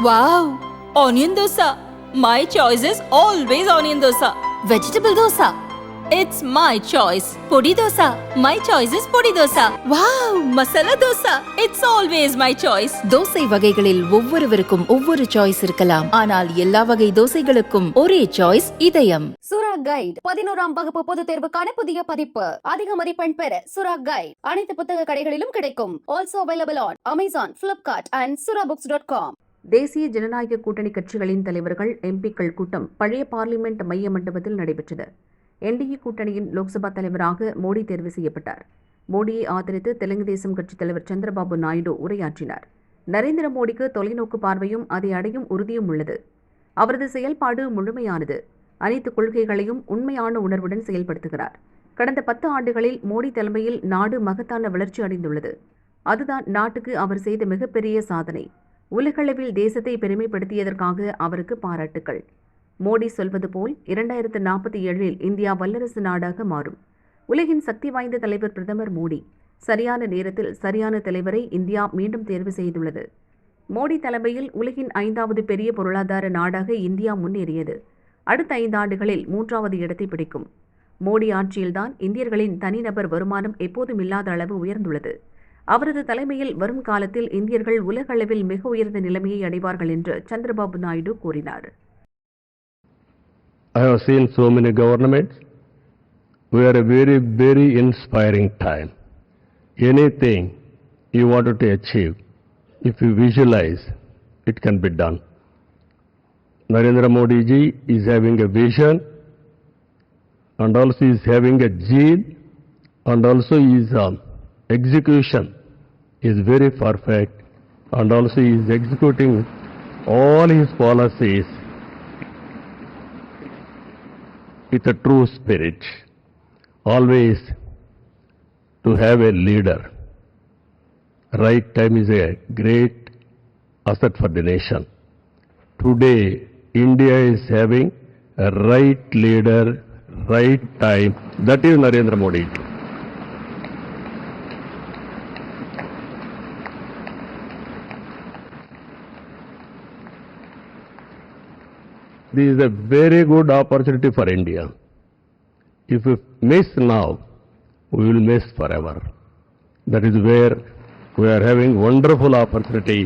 Wow! Onion dosa. My choice is always onion dosa. Vegetable dosa. It's my choice. Podi dosa. My choice is podi dosa. Wow! Masala dosa. It's always my choice. Dosa வகைகளில் ஒவ்வொருவருக்கும் ஒவ்வொரு choice இருக்கலாம், ஆனால் எல்லா வகை தோசைகளுக்கும் ஒரே choice இதயம். சுரா கைட் 11ஆம் வகுப்பு பொதுத் தேர்வுக்கான புதிய பதிப்பு. அதிக மதிப்பெண் பெற சுரா கைட் அனைத்து புத்தக கடைகளிலும் கிடைக்கும். Also available on Amazon, Flipkart and surabooks.com. தேசிய ஜனநாயக கூட்டணி கட்சிகளின் தலைவர்கள் எம்பிக்கள் கூட்டம் பழைய பார்லிமெண்ட் மைய மண்டபத்தில் நடைபெற்றது. என்டிஏ கூட்டணியின் லோக்சபா தலைவராக மோடி தேர்வு செய்யப்பட்டார். மோடியை ஆதரித்து தெலுங்கு தேசம் கட்சித் தலைவர் சந்திரபாபு நாயுடு உரையாற்றினார். நரேந்திர மோடிக்கு தொலைநோக்கு பார்வையும் அதை அடையும் உறுதியும் உள்ளது. அவரது செயல்பாடு முழுமையானது. அனைத்து கொள்கைகளையும் உண்மையான உணர்வுடன் செயல்படுத்துகிறார். கடந்த 10 ஆண்டுகளில் மோடி தலைமையில் நாடு மகத்தான வளர்ச்சி அடைந்துள்ளது. அதுதான் நாட்டுக்கு அவர் செய்த மிகப்பெரிய சாதனை. உலகளவில் தேசத்தை பெருமைப்படுத்தியதற்காக அவருக்கு பாராட்டுக்கள். மோடி சொல்வது போல் 2047இல் இந்தியா வல்லரசு நாடாக மாறும். உலகின் சக்தி வாய்ந்த தலைவர் பிரதமர் மோடி. சரியான நேரத்தில் சரியான தலைவரை இந்தியா மீண்டும் தேர்வு செய்துள்ளது. மோடி தலைமையில் உலகின் 5வது பெரிய பொருளாதார நாடாக இந்தியா முன்னேறியது. அடுத்த 5 ஆண்டுகளில் 3வது இடத்தை பிடிக்கும். மோடி ஆட்சியில்தான் இந்தியர்களின் தனிநபர் வருமானம் எப்போதும் இல்லாத அளவு உயர்ந்துள்ளது. அவரது தலைமையில் வரும் காலத்தில் இந்தியர்கள் உலக அளவில் மிக உயர்ந்த நிலைமையை அடைவார்கள் என்று சந்திரபாபு நாயுடு கூறினார். I have seen so many governments. We are a very, very inspiring time. Anything you wanted to achieve, if you visualize, it can be done. Narendra Modi ji is having a vision, and also is having a zeal, and also his execution is very perfect, and also he is executing all his policies with a true spirit. Always to have a leader. Right time is a great asset for the nation. Today, India is having a right leader, right time. That is Narendra Modi. This is a very good opportunity for India. If we miss now, we will miss forever. That is where we are having wonderful opportunity